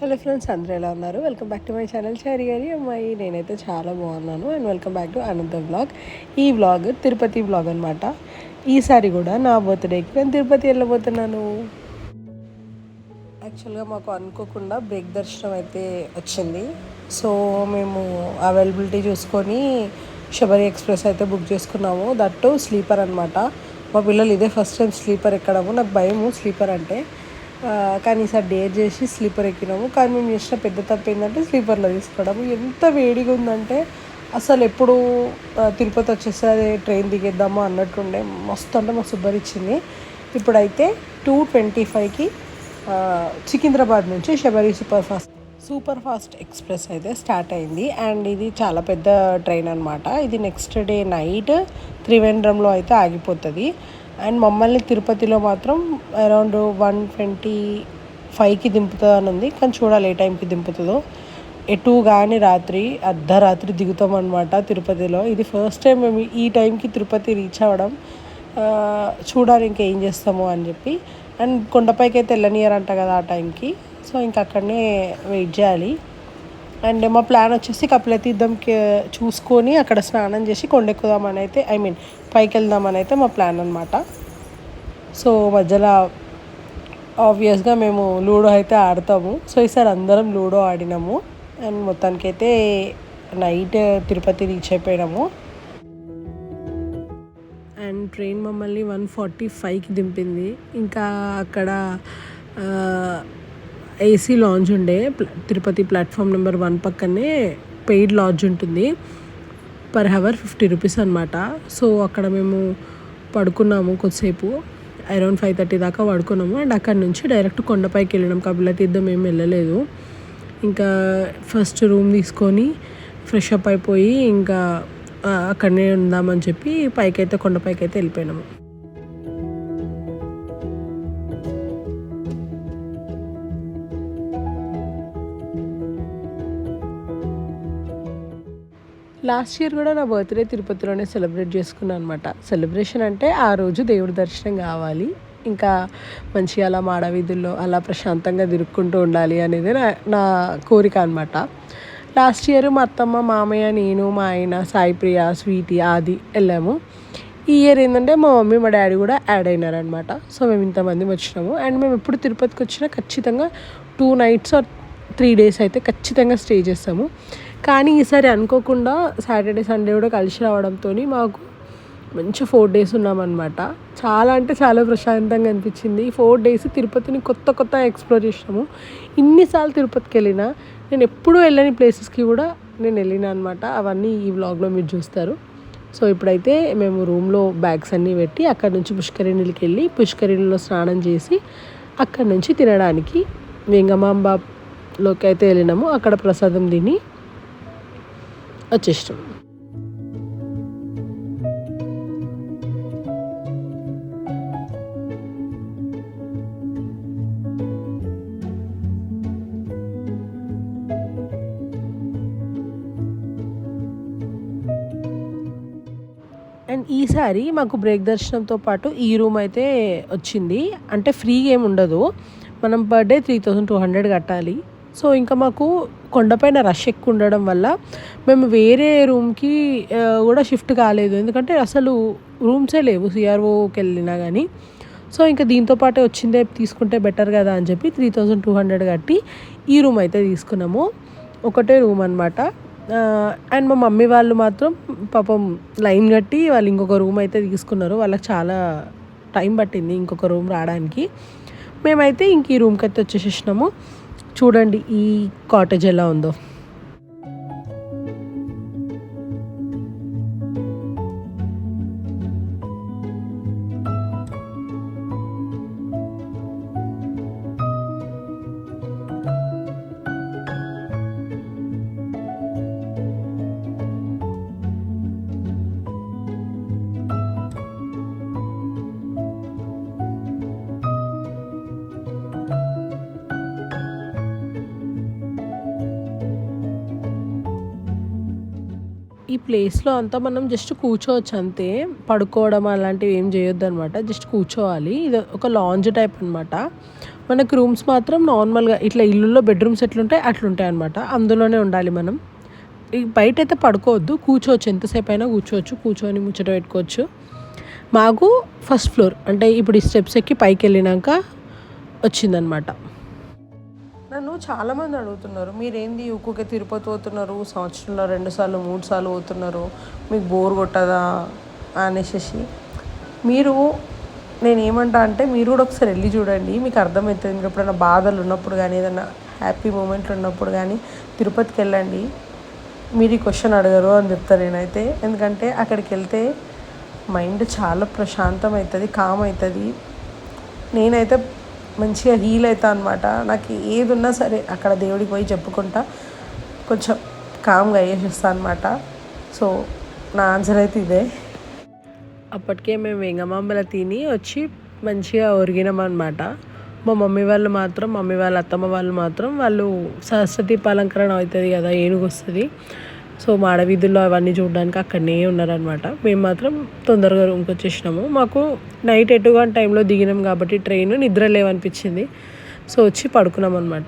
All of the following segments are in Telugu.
హలో ఫ్రెండ్స్, అందరూ ఎలా ఉన్నారు? Welcome back to my channel Chari గారి అమ్మాయి. నేనైతే చాలా బాగున్నాను and welcome back to another vlog. ఈ వ్లాగ్ తిరుపతి వ్లాగ్ అనమాట. ఈసారి కూడా నా బర్త్డేకి నేను తిరుపతి వెళ్ళబోతున్నాను. యాక్చువల్గా మాకు అనుకోకుండా బ్రేక్ దర్శనం అయితే వచ్చింది. సో మేము అవైలబిలిటీ చూసుకొని శబరి ఎక్స్ప్రెస్ అయితే బుక్ చేసుకున్నాము. దట్టు స్లీపర్ అనమాట. మా పిల్లలు ఇదే ఫస్ట్ టైం స్లీపర్ ఎక్కడము. నాకు భయము స్లీపర్ అంటే, కానీ ఈసారి డేర్ చేసి స్లీపర్ ఎక్కినాము. కానీ మేము చేసిన పెద్ద తప్పు ఏంటంటే స్లీపర్లో తీసుకోవడము. ఎంత వేడిగా ఉందంటే అసలు ఎప్పుడు తిరుపతి వచ్చేసరి ట్రైన్ దిగేద్దామో అన్నట్టుండే. మస్తు అంటే మస్తు ఉబ్బరిచ్చింది. ఇప్పుడైతే 2:25కి సికింద్రాబాద్ నుంచి శబరి సూపర్ ఫాస్ట్ ఎక్స్ప్రెస్ అయితే స్టార్ట్ అయింది. అండ్ ఇది చాలా పెద్ద ట్రైన్ అనమాట. ఇది నెక్స్ట్ డే నైట్ త్రివేంద్రంలో అయితే ఆగిపోతుంది. అండ్ మమ్మల్ని తిరుపతిలో మాత్రం అరౌండ్ 1:25కి దింపుతుందని ఉంది. కానీ చూడాలి ఏ టైంకి దింపుతుందో. ఎటు కానీ అర్ధరాత్రి దిగుతాం అనమాట తిరుపతిలో. ఇది ఫస్ట్ టైం మేము ఈ టైంకి తిరుపతి రీచ్ అవ్వడం. చూడాలి ఇంకా ఏం చేస్తామో అని చెప్పి. అండ్ కొండపైకి అయితే వెళ్ళనియరంట కదా ఆ టైంకి. సో ఇంకా అక్కడనే వెయిట్ చేయాలి. అండ్ మా ప్లాన్ వచ్చేసి కపిలతీర్థంకి చూసుకొని అక్కడ స్నానం చేసి కొండెక్కుదామని అయితే పైకి వెళ్దామని అయితే మా ప్లాన్ అనమాట. సో మధ్యలో ఆబ్వియస్గా మేము లూడో అయితే ఆడతాము. సో ఈసారి అందరం లూడో ఆడినాము. అండ్ మొత్తానికైతే నైట్ తిరుపతి రీచ్ అయిపోయినాము. అండ్ ట్రైన్ మమ్మల్ని 1:45కి దింపింది. ఇంకా అక్కడ ఏసీ లాంజ్ ఉండే తిరుపతి ప్లాట్ఫామ్ నెంబర్ 1 పక్కనే పెయిడ్ లాడ్జ్ ఉంటుంది. పర్ హవర్ 50 రూపీస్ అనమాట. సో అక్కడ మేము పడుకున్నాము కొద్దిసేపు, అరౌండ్ 5:30 దాకా పడుకున్నాము. అండ్ అక్కడ నుంచి డైరెక్ట్ కొండపైకి వెళ్ళినాం. కపిలతీర్థం ఏం వెళ్ళలేదు. ఇంకా ఫస్ట్ రూమ్ తీసుకొని ఫ్రెష్ అప్ అయిపోయి ఇంకా అక్కడనే ఉందామని చెప్పి కొండపైకి అయితే వెళ్ళిపోయినాము. లాస్ట్ ఇయర్ కూడా నా బర్త్డే తిరుపతిలోనే సెలబ్రేట్ చేసుకున్నాను అనమాట. సెలబ్రేషన్ అంటే ఆ రోజు దేవుడి దర్శనం కావాలి, ఇంకా మంచిగా అలా మాడవీధుల్లో అలా ప్రశాంతంగా తిరుక్కుంటూ ఉండాలి అనేది నా కోరిక అనమాట. లాస్ట్ ఇయర్ మా అత్తమ్మ, మామయ్య, నేను, మా ఆయన, సాయిప్రియ, స్వీటీ, ఆది వెళ్ళాము. ఈ ఇయర్ ఏంటంటే మా మమ్మీ, మా డాడీ కూడా యాడ్ అయినారనమాట. సో మేము ఇంతమంది వచ్చినాము. అండ్ మేము ఎప్పుడు తిరుపతికి వచ్చినా ఖచ్చితంగా 2 nights ఆర్ 3 days అయితే ఖచ్చితంగా స్టే చేస్తాము. కానీ ఈసారి అనుకోకుండా సాటర్డే, సండే కూడా కలిసి రావడంతో మాకు మంచి 4 days ఉన్నామన్నమాట. చాలా అంటే చాలా ప్రశాంతంగా అనిపించింది. 4 days తిరుపతిని కొత్త ఎక్స్ప్లోర్ చేసినాము. ఇన్నిసార్లు తిరుపతికి వెళ్ళినా నేను ఎప్పుడూ వెళ్ళని ప్లేసెస్కి కూడా నేను వెళ్ళినా అనమాట. అవన్నీ ఈ వ్లాగ్లో మీరు చూస్తారు. సో ఇప్పుడైతే మేము రూమ్లో బ్యాగ్స్ అన్నీ పెట్టి అక్కడ నుంచి పుష్కరిణికి వెళ్ళి పుష్కరిణిలో స్నానం చేసి అక్కడ నుంచి తినడానికి వెంగమాంబలోకి అయితే వెళ్ళినాము. అక్కడ ప్రసాదం తిని వచ్చేసాం. అండ్ ఈసారి మాకు బ్రేక్ దర్శనంతో పాటు ఈ రూమ్ అయితే వచ్చింది. అంటే ఫ్రీగా ఏమి ఉండదు, మనం పర్ డే 3,200 కట్టాలి. సో ఇంకా మాకు కొండపైన రష్ ఎక్కువ ఉండడం వల్ల మేము వేరే రూమ్కి కూడా షిఫ్ట్ కాలేదు. ఎందుకంటే అసలు రూమ్సే లేవు సిఆర్ఓకి వెళ్ళినా కానీ. సో ఇంకా దీంతో పాటే వచ్చిందే తీసుకుంటే బెటర్ కదా అని చెప్పి 3,200 కట్టి ఈ రూమ్ అయితే తీసుకున్నాము. ఒకటే రూమ్ అనమాట. అండ్ మా మమ్మీ వాళ్ళు మాత్రం పాపం లైన్ కట్టి వాళ్ళు ఇంకొక రూమ్ అయితే తీసుకున్నారు. వాళ్ళకి చాలా టైం పట్టింది ఇంకొక రూమ్ రావడానికి. మేమైతే ఇంక ఈ రూమ్కి అయితే వచ్చేసేసినాము. చూడండి ఈ కాటేజ్ ఎలా ఉందో. ఈ ప్లేస్లో అంతా మనం జస్ట్ కూర్చోవచ్చు అంతే, పడుకోవడం అలాంటివి ఏం చేయొద్దు అనమాట. జస్ట్ కూర్చోవాలి. ఇది ఒక లాంజ్ టైప్ అనమాట. మనకు రూమ్స్ మాత్రం నార్మల్గా ఇట్లా ఇల్లుల్లో బెడ్రూమ్స్ ఎట్లుంటాయి అట్లుంటాయి అనమాట. అందులోనే ఉండాలి మనం. బయట అయితే పడుకోవద్దు, కూర్చోవచ్చు, ఎంతసేపు అయినా కూర్చోవచ్చు, కూర్చొని ముచ్చట పెట్టుకోవచ్చు. మాకు ఫస్ట్ ఫ్లోర్ అంటే ఇప్పుడు ఈ స్టెప్స్ ఎక్కి పైకి వెళ్ళినాక వచ్చిందనమాట. నన్ను చాలామంది అడుగుతున్నారు, మీరేంది ఊరికే తిరుపతి పోతున్నారు, సంవత్సరంలో 2 సార్లు 3 సార్లు పోతున్నారు, మీకు బోర్ కొట్టదా అనేసి. మీరు నేనేమంటా అంటే మీరు కూడా ఒకసారి వెళ్ళి చూడండి, మీకు అర్థమవుతుంది. మీరు ఎప్పుడైనా బాధలు ఉన్నప్పుడు కానీ ఏదైనా హ్యాపీ మూమెంట్లు ఉన్నప్పుడు కానీ తిరుపతికి వెళ్ళండి. మీరు ఈ క్వశ్చన్ అడగరు అని చెప్తాను నేనైతే. ఎందుకంటే అక్కడికి వెళ్తే మైండ్ చాలా ప్రశాంతం అవుతుంది, కామ్ అవుతుంది. నేనైతే మంచిగా హీల్ అవుతా అనమాట. నాకు ఏది ఉన్నా సరే అక్కడ దేవుడికి పోయి చెప్పుకుంటా కొంచెం కామ్గా అయ్యేసిస్తాను అనమాట. సో నా ఆన్సర్ అయితే ఇదే. అప్పటికే మేము వెంగమాంబల తిని వచ్చి మంచిగా ఒరిగినాం అనమాట. మా మమ్మీ వాళ్ళ అత్తమ్మ వాళ్ళు మాత్రం వాళ్ళు సహస్రదీపాలంకరణ అవుతుంది కదా, ఏనుగు వస్తుంది. సో మాడవీధుల్లో అవన్నీ చూడడానికి అక్కడనే ఉన్నారనమాట. మేము మాత్రం తొందరగా రూమ్కి వచ్చేసినాము. మాకు నైట్ 8 టైంలో దిగినాం కాబట్టి ట్రైన్ నిద్ర లేవనిపించింది. సో వచ్చి పడుకున్నాం అనమాట.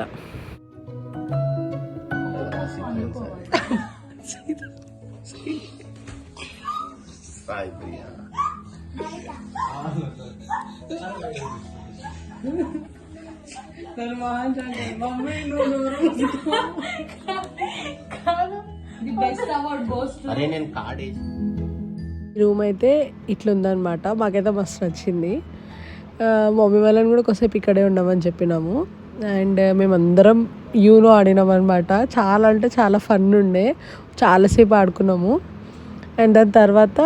రూమ్ అయితే ఇట్లుందనమాట. మాకైతే మస్తు నచ్చింది. మమ్మీ వాళ్ళని కూడా కొద్దిసేపు ఇక్కడే ఉండమని చెప్పినాము. అండ్ మేమందరం యూనో ఆడినాం అనమాట. చాలా అంటే చాలా ఫన్ ఉండే, చాలాసేపు ఆడుకున్నాము. అండ్ దాని తర్వాత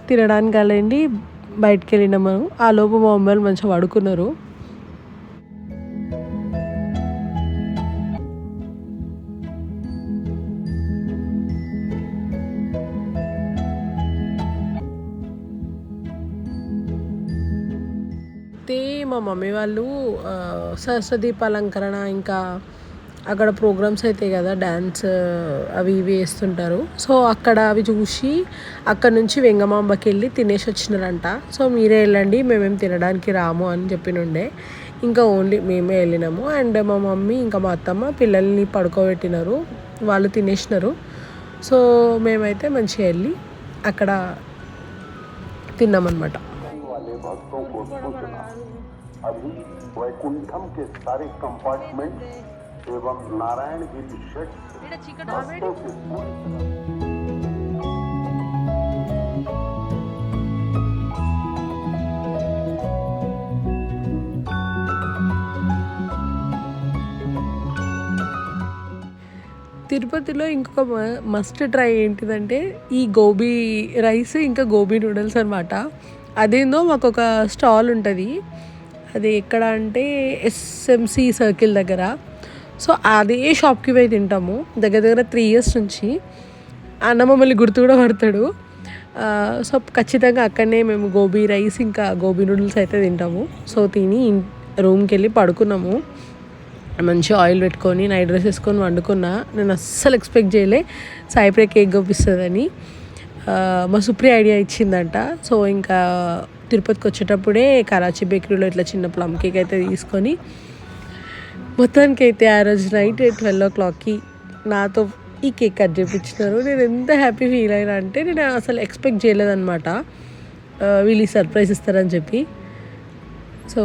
తినడానికి వెళ్ళండి బయటికి వెళ్ళినాము. ఆ లోపు మా మమ్మీ వాళ్ళు మంచిగా పడుకున్నారు. మా మమ్మీ వాళ్ళు సహస్రదీపాలంకరణ ఇంకా అక్కడ ప్రోగ్రామ్స్ అవుతాయి కదా, డ్యాన్స్ అవి ఇవి వేస్తుంటారు. సో అక్కడ అవి చూసి అక్కడ నుంచి వెంగమాంబకి వెళ్ళి తినేసి వచ్చినారంట. సో మీరే వెళ్ళండి, మేమేం తినడానికి రాము అని చెప్పినుండే. ఇంకా ఓన్లీ మేమే వెళ్ళినాము. అండ్ మా మమ్మీ ఇంకా మా అత్తమ్మ పిల్లల్ని పడుకోబెట్టినారు, వాళ్ళు తినేసినారు. సో మేమైతే మంచిగా వెళ్ళి అక్కడ తిన్నామన్నమాట. अभी वैकुंठम के सारे कंपार्टमेंट एवं नारायण गिरी शेड తిరుపతిలో ఇంకొక మస్ట్ ట్రై ఏంటిదంటే ఈ గోబీ రైస్ ఇంకా గోబీ నూడిల్స్ అనమాట. అదేందో మాకు ఒక స్టాల్ ఉంటుంది, అది ఎక్కడ అంటే SMC సర్కిల్ దగ్గర. సో అదే షాప్కి పోయి తింటాము దగ్గర 3 years నుంచి. అన్న మమ్మల్ని గుర్తు కూడా పడతాడు. సో ఖచ్చితంగా అక్కడనే మేము గోబీ రైస్ ఇంకా గోబీ నూడిల్స్ అయితే తింటాము. సో తిని రూమ్కి వెళ్ళి పడుకున్నాము. మంచి ఆయిల్ పెట్టుకొని నైట్ డ్రెస్ వేసుకొని వండుకున్నా. నేను అస్సలు ఎక్స్పెక్ట్ చేయలే సాయిప్రియ కేక్ గోపిస్తుందని. మా సుప్రియ ఐడియా ఇచ్చిందంట. సో ఇంకా తిరుపతికి వచ్చేటప్పుడే కరాచీ బేకరీలో ఇట్లా చిన్న ప్లమ్ కేక్ అయితే తీసుకొని మొత్తానికి అయితే ఆ రోజు నైట్ 12 o'clockకి నాతో ఈ కేక్ కట్ చేయించినారు. నేను ఎంత హ్యాపీ ఫీల్ అయినా అంటే నేను అసలు ఎక్స్పెక్ట్ చేయలేదన్నమాట వీళ్ళు సర్ప్రైజ్ ఇస్తారని చెప్పి. సో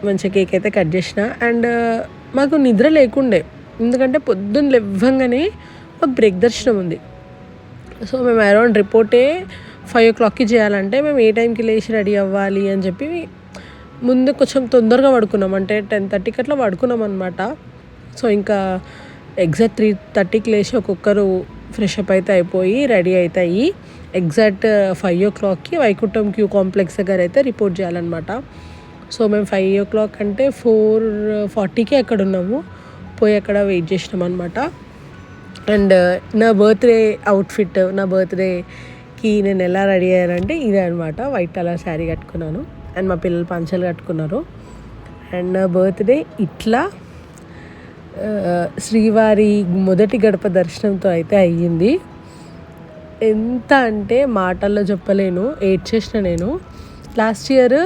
మంచిగా కేక్ అయితే కట్ చేసిన. అండ్ మాకు నిద్ర లేకుండే, ఎందుకంటే పొద్దున్న లేవగానే మాకు బ్రేక్ దర్శనం ఉంది. సో మేము అరౌండ్ రిపోర్టే 5 o'clockకి చేయాలంటే మేము ఏ టైంకి లేచి రెడీ అవ్వాలి అని చెప్పి ముందు కొంచెం తొందరగా పడుకున్నాం, అంటే 10:30కి అట్లా పడుకున్నాం అనమాట. సో ఇంకా ఎగ్జాక్ట్ 3:30కి లేచి ఒక్కొక్కరు ఫ్రెష్ అప్ అయితే అయిపోయి రెడీ అవుతాయి. ఎగ్జాక్ట్ 5 o'clockకి వైకుంఠం క్యూ కాంప్లెక్స్ దగ్గర అయితే రిపోర్ట్ చేయాలన్నమాట. సో మేము 5 o'clock అంటే 4:40కి అక్కడ ఉన్నాము, పోయి అక్కడ వెయిట్ చేసినాం అనమాట. అండ్ నా బర్త్డే అవుట్ఫిట్, నా బర్త్డేకి నేను ఎలా రెడీ అయ్యానంటే ఇదే అనమాట. వైట్ కలర్ శారీ కట్టుకున్నాను అండ్ మా పిల్లలు పంచలు కట్టుకున్నారు. అండ్ నా బర్త్డే ఇట్లా శ్రీవారి మొదటి గడప దర్శనంతో అయితే అయ్యింది. ఎంత అంటే మాటల్లో చెప్పలేను, ఏడ్చేసిన నేను. లాస్ట్ ఇయర్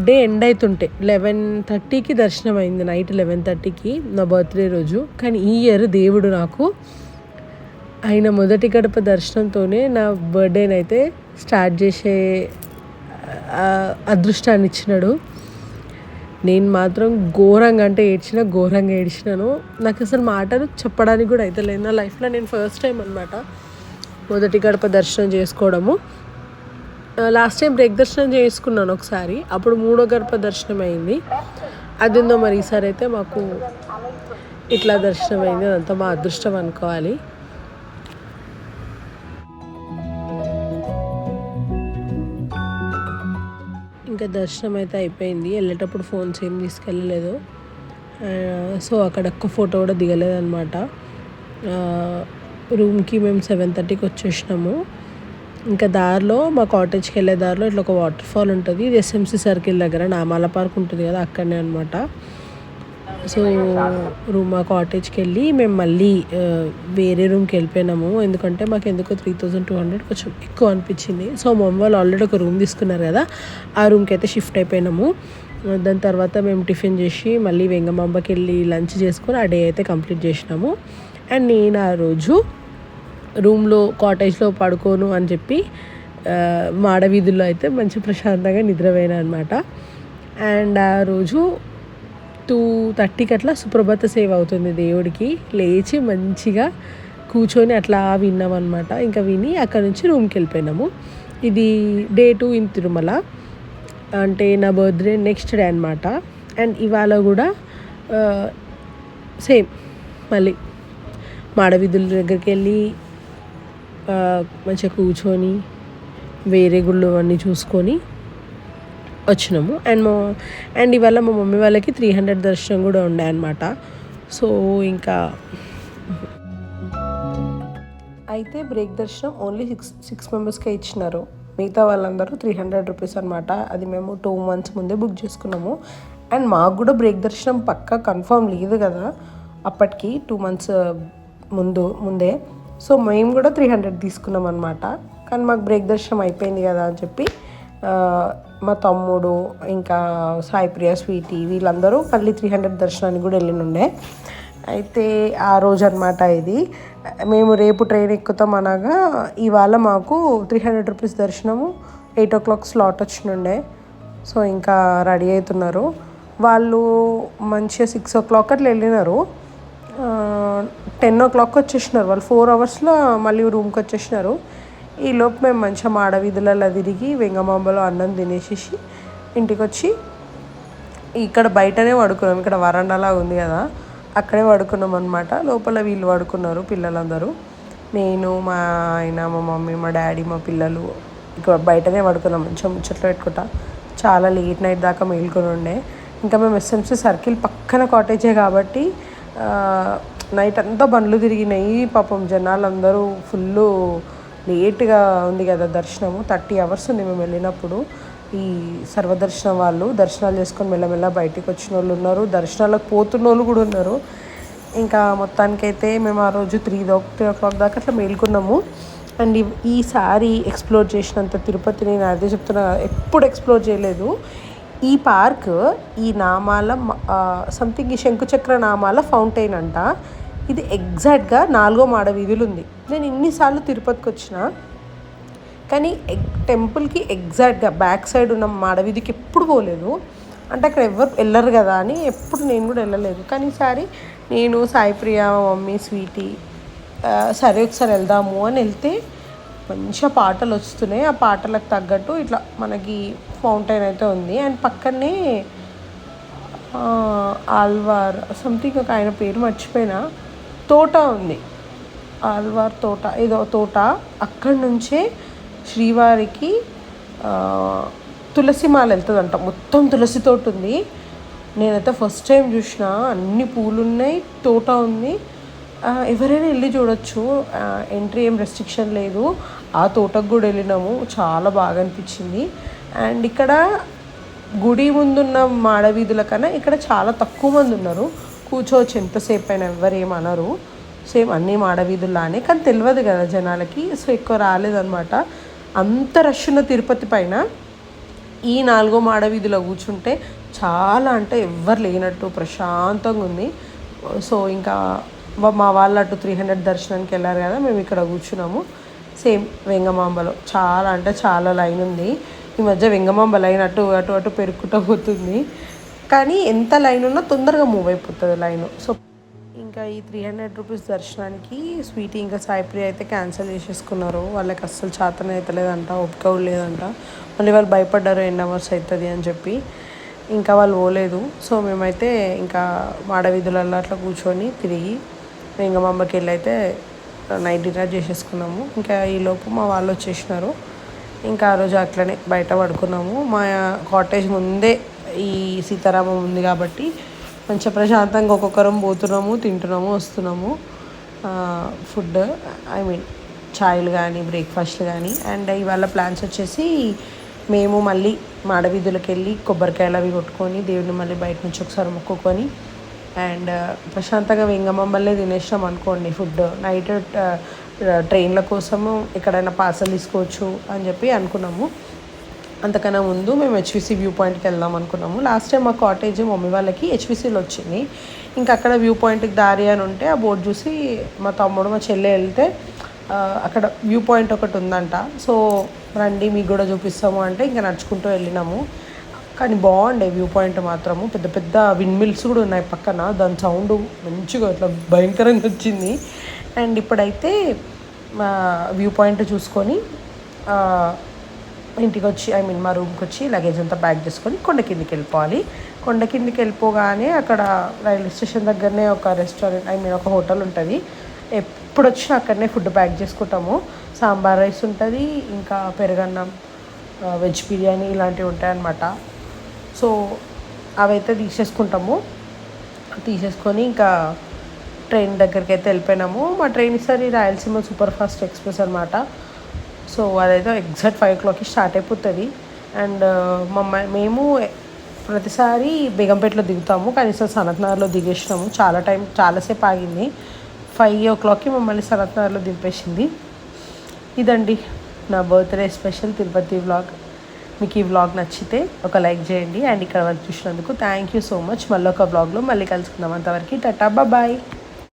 డే ఎండ్ అవుతుంటే 11:30కి దర్శనం అయింది, నైట్ 11:30కి నా బర్త్డే రోజు. కానీ ఈ ఇయర్ దేవుడు నాకు ఆయన మొదటి గడప దర్శనంతోనే నా బర్త్డేనైతే స్టార్ట్ చేసే అదృష్టాన్ని ఇచ్చినాడు. నేను మాత్రం ఘోరంగా అంటే ఘోరంగా ఏడ్చినాను. నాకు అసలు మాటలు చెప్పడానికి కూడా అయితే లేదు. నా లైఫ్లో నేను ఫస్ట్ టైం అనమాట మొదటి గడప దర్శనం చేసుకోవడము. లాస్ట్ టైం బ్రేక్ దర్శనం చేసుకున్నాను ఒకసారి, అప్పుడు 3వ గడప దర్శనం అయింది. అది ఉందో మరి ఈసారి అయితే మాకు ఇట్లా దర్శనం అయింది. అదంతా మా అదృష్టం అనుకోవాలి. ఇంకా దర్శనం అయితే అయిపోయింది. వెళ్ళేటప్పుడు ఫోన్స్ ఏం తీసుకెళ్ళలేదు. సో అక్కడ ఒక్క ఫోటో కూడా దిగలేదన్నమాట. రూమ్కి మేము 7:30కి వచ్చేసినాము. ఇంకా దారిలో మా కాటేజ్కి వెళ్ళే దారిలో ఇట్లా ఒక వాటర్ ఫాల్ ఉంటుంది. ఇది ఎస్ఎంసి సర్కిల్ దగ్గర నామాల పార్క్ ఉంటుంది కదా, అక్కడనే అనమాట. సో మా కాటేజ్కి వెళ్ళి మేము మళ్ళీ వేరే రూమ్కి వెళ్ళిపోయినాము. ఎందుకంటే మాకు ఎందుకో 3,200 కొంచెం ఎక్కువ అనిపించింది. సో మా అమ్మ వాళ్ళు ఆల్రెడీ ఒక రూమ్ తీసుకున్నారు కదా, ఆ రూమ్కి అయితే షిఫ్ట్ అయిపోయినాము. దాని తర్వాత మేము టిఫిన్ చేసి మళ్ళీ వెంగమాంబకి వెళ్ళి లంచ్ చేసుకొని ఆ డే అయితే కంప్లీట్ చేసినాము. అండ్ నేను ఆ రోజు రూమ్లో కాటేజ్లో పడుకోను అని చెప్పి మాడవీధుల్లో అయితే మంచి ప్రశాంతంగా నిద్రపోయినా అనమాట. అండ్ ఆ రోజు 2:30కి అట్లా సుప్రభాత సేవ అవుతుంది దేవుడికి. లేచి మంచిగా కూర్చొని అట్లా విన్నామన్నమాట. ఇంకా విని అక్కడ నుంచి రూమ్కి వెళ్ళిపోయినాము. ఇది డే 2 ఇన్ తిరుమల, అంటే నా బర్త్డే నెక్స్ట్ డే అనమాట. అండ్ ఇవాళ కూడా సేమ్ మళ్ళీ మాడవీధుల దగ్గరికి వెళ్ళి మంచిగా కూర్చొని వేరే గుళ్ళు అన్నీ చూసుకొని వచ్చినాము. అండ్ ఇవాళ మా మమ్మీ వాళ్ళకి 300 దర్శనం కూడా ఉండే అనమాట. సో ఇంకా అయితే బ్రేక్ దర్శనం ఓన్లీ 6 మెంబర్స్కే ఇచ్చినారు. మిగతా వాళ్ళందరూ 300 రూపీస్ అనమాట. అది మేము 2 months ముందే బుక్ చేసుకున్నాము. అండ్ మాకు కూడా బ్రేక్ దర్శనం పక్కా కన్ఫర్మ్ లేదు కదా అప్పటికి, 2 months ముందే. సో మేము కూడా 300 తీసుకున్నాం అనమాట. కానీ మాకు బ్రేక్ దర్శనం అయిపోయింది కదా అని చెప్పి మా తమ్ముడు ఇంకా సాయిప్రియ, స్వీటీ వీళ్ళందరూ మళ్ళీ 300 దర్శనానికి కూడా వెళ్ళినుండే. అయితే ఆ రోజు అనమాట ఇది. మేము రేపు ట్రైన్ ఎక్కుతాం అనగా ఇవాళ మాకు 300 రూపీస్ దర్శనము 8 o'clock స్లాట్ వచ్చినుండే. సో ఇంకా రెడీ అవుతున్నారు వాళ్ళు. మంచిగా 6 o'clock అట్లా వెళ్ళినారు. 10 o'clock వచ్చేసినారు వాళ్ళు. 4 hours మళ్ళీ రూమ్కి వచ్చేసినారు. ఈలోపు మేము మంచిగా మాడవీధులలో తిరిగి వెంగమాంబలో అన్నం తినేసేసి ఇంటికి వచ్చి ఇక్కడ బయటనే పడుకున్నాం. ఇక్కడ వరండాలా ఉంది కదా, అక్కడే పడుకున్నాం అనమాట. లోపల వీళ్ళు పడుకున్నారు పిల్లలందరూ. నేను, మా ఆయన, మా మమ్మీ, మా డాడీ, మా పిల్లలు ఇక్కడ బయటనే పడుకున్నాం మంచిగా ముచ్చట్లు పెట్టుకుంటా. చాలా లేట్ నైట్ దాకా మేల్కొని ఉండే. ఇంకా మేము ఎస్ఎంసి సర్కిల్ పక్కన కాటేజే కాబట్టి నైట్ అంతా బండ్లు తిరిగినాయి. పాపం జనాలందరూ ఫుల్ లేట్గా ఉంది కదా దర్శనము. 30 hours ఉంది మేము వెళ్ళినప్పుడు. ఈ సర్వదర్శనం వాళ్ళు దర్శనాలు చేసుకొని మెల్లమెల్ల బయటికి వచ్చిన వాళ్ళు ఉన్నారు, దర్శనాలకు పోతున్న వాళ్ళు కూడా ఉన్నారు. ఇంకా మొత్తానికైతే మేము ఆ రోజు 3 o'clock దాకా అట్లా మేల్కొన్నాము. అండ్ ఈసారి ఎక్స్ప్లోర్ చేసినంత తిరుపతి నేను అదే చెప్తున్నా, ఎప్పుడు ఎక్స్ప్లోర్ చేయలేదు. ఈ పార్క్ ఈ నామాల సంథింగ్ ఈ శంకుచక్ర నామాల ఫౌంటైన్ అంట. ఇది ఎగ్జాక్ట్గా 4వ మాడవీధులు ఉంది. నేను ఇన్నిసార్లు తిరుపతికి వచ్చిన కానీ టెంపుల్కి ఎగ్జాక్ట్గా బ్యాక్ సైడ్ ఉన్న మాడవీధికి ఎప్పుడు పోలేదు. అంటే అక్కడ ఎవరు వెళ్ళరు కదా అని ఎప్పుడు నేను కూడా వెళ్ళలేదు. కానీ ఈసారి నేను, సాయిప్రియ, మా మమ్మీ, స్వీటీ సరే ఒకసారి వెళ్దాము అని వెళ్తే మంచిగా పాటలు వస్తున్నాయి. ఆ పాటలకు తగ్గట్టు ఇట్లా మనకి ఫౌంటైన్ అయితే ఉంది. అండ్ పక్కనే ఆల్వార్ సంథింగ్ ఒక ఆయన పేరు మర్చిపోయినా తోట ఉంది, ఆల్వార్ తోట ఏదో తోట. అక్కడి నుంచే శ్రీవారికి తులసిమాల వెళ్తుందంట. మొత్తం తులసి తోట ఉంది. నేనైతే ఫస్ట్ టైం చూసిన. అన్ని పూలు ఉన్నాయి, తోట ఉంది. ఎవరైనా వెళ్ళి చూడొచ్చు, ఎంట్రీ ఏం రెస్ట్రిక్షన్ లేదు. ఆ తోటకు కూడా వెళ్ళినాము, చాలా బాగా అనిపించింది. అండ్ ఇక్కడ గుడి ముందున్న మాడవీధుల కన్నా ఇక్కడ చాలా తక్కువ మంది ఉన్నారు. కూర్చోవచ్చు ఎంతసేపు అయినా, ఎవరేమనరు. సేమ్ అన్నీ మాడవీధుల్లానే, కానీ తెలియదు కదా జనాలకి, సో ఎక్కువ రాలేదన్నమాట. అంత రష్ ఉన్న తిరుపతి పైన ఈ 4వ మాడవీధిలో కూర్చుంటే చాలా అంటే ఎవ్వరు లేనట్టు ప్రశాంతంగా ఉంది. సో ఇంకా మా వాళ్ళు అటు 300 దర్శనానికి వెళ్ళారు కదా, మేము ఇక్కడ కూర్చున్నాము. సేమ్ వెంగమాంబలో చాలా అంటే చాలా లైన్ ఉంది. ఈ మధ్య వెంగమాంబ లైన్ అటు అటు అటు పెరుక్కుంటూ పోతుంది, కానీ ఎంత లైన్ ఉన్నా తొందరగా మూవ్ అయిపోతుంది లైన్. సో ఇంకా ఈ 300 రూపీస్ దర్శనానికి స్వీటీ ఇంకా సాయిప్రియ అయితే క్యాన్సిల్ చేసేసుకున్నారు. వాళ్ళకి అస్సలు చేతన అవుతలేదంట, ఓపిక కూడా లేదంట. మళ్ళీ వాళ్ళు భయపడ్డారు ఎన్ని అవర్స్ అవుతుంది అని చెప్పి, ఇంకా వాళ్ళు పోలేదు. సో మేమైతే ఇంకా మాడవీధులలో అట్లా కూర్చొని తిరిగి వెంగమాంబకి వెళ్ళి అయితే నైట్ డిన్నర్ చేసేసుకున్నాము. ఇంకా ఈలోపు మా వాళ్ళు వచ్చేసినారు. ఇంకా ఆ రోజు అట్లనే బయట పడుకున్నాము. మా కాటేజ్ ముందే ఈ సీతారామం ఉంది కాబట్టి మంచిగా ప్రశాంతంగా ఒక్కొక్కరం పోతున్నాము, తింటున్నాము, వస్తున్నాము. ఫుడ్ ఐ మీన్ చాయ్లు కానీ బ్రేక్ఫాస్ట్లు కానీ. అండ్ ఇవాళ ప్లాన్స్ వచ్చేసి మేము మళ్ళీ మాడవీధులకు వెళ్ళి కొబ్బరికాయలు అవి కొట్టుకొని దేవుడిని మళ్ళీ బయట నుంచి ఒకసారి మొక్కుకొని అండ్ ప్రశాంతంగా వెంగమాంబల్లే తినేసాం అనుకోండి. ఫుడ్ నైట్ ట్రైన్ల కోసము ఎక్కడైనా పార్సల్ తీసుకోవచ్చు అని చెప్పి అనుకున్నాము. అంతకన్నా ముందు మేము హెచ్విసి వ్యూ పాయింట్కి వెళ్దాం అనుకున్నాము. లాస్ట్ టైం మా కాటేజ్ మమ్మీ వాళ్ళకి హెచ్విసిలో వచ్చింది. ఇంకా అక్కడ వ్యూ పాయింట్కి దారి అని ఉంటే ఆ బోర్డు చూసి మా తమ్ముడు మా చెల్లె వెళ్తే అక్కడ వ్యూ పాయింట్ ఒకటి ఉందంట. సో రండి మీకు కూడా చూపిస్తాము అంటే ఇంకా నడుచుకుంటూ వెళ్ళినాము. కానీ బాగుండే వ్యూ పాయింట్ మాత్రము. పెద్ద పెద్ద విండ్ మిల్స్ కూడా ఉన్నాయి పక్కన. దాని సౌండ్ మంచిగా ఇట్లా భయంకరంగా వచ్చింది. అండ్ ఇప్పుడైతే వ్యూ పాయింట్ చూసుకొని ఇంటికి వచ్చి ఐ మీన్ మా రూమ్కి వచ్చి లగేజ్ అంతా ప్యాక్ చేసుకొని కొండ కిందికి వెళ్ళిపోవాలి. కొండ కిందికి వెళ్ళిపోగానే అక్కడ రైల్వే స్టేషన్ దగ్గరనే ఒక రెస్టారెంట్ ఐ మీన్ ఒక హోటల్ ఉంటుంది. ఎప్పుడు వచ్చినా అక్కడనే ఫుడ్ ప్యాక్ చేసుకుంటాము. సాంబార్ రైస్ ఉంటుంది, ఇంకా పెరుగన్నం, వెజ్ బిర్యానీ ఇలాంటివి ఉంటాయన్నమాట. సో అవైతే తీసేసుకొని ఇంకా ట్రైన్ దగ్గరికి అయితే వెళ్ళిపోయినాము. మా ట్రైన్ ఈసారి రాయలసీమ సూపర్ ఫాస్ట్ ఎక్స్ప్రెస్ అనమాట. సో అదైతే ఎగ్జాక్ట్ 5 o'clockకి స్టార్ట్ అయిపోతుంది. అండ్ మేము ప్రతిసారి బేగంపేటలో దిగుతాము, కనీసం సనత్ నగర్లో దిగేసినాము. చాలాసేపు ఆగింది. 5 o'clockకి మమ్మల్ని సనత్ నగర్లో దింపేసింది. ఇదండి నా బర్త్డే స్పెషల్ తిరుపతి వ్లాగ్. మీకు ఈ వ్లాగ్ నచ్చితే ఒక లైక్ చేయండి. అండ్ ఇక్కడ వరకు చూసినందుకు థ్యాంక్ యూ సో మచ్. మళ్ళీ ఒక వ్లాగ్లో మళ్ళీ కలుసుకుందాం. అంతవరకు టాటా బాయ్.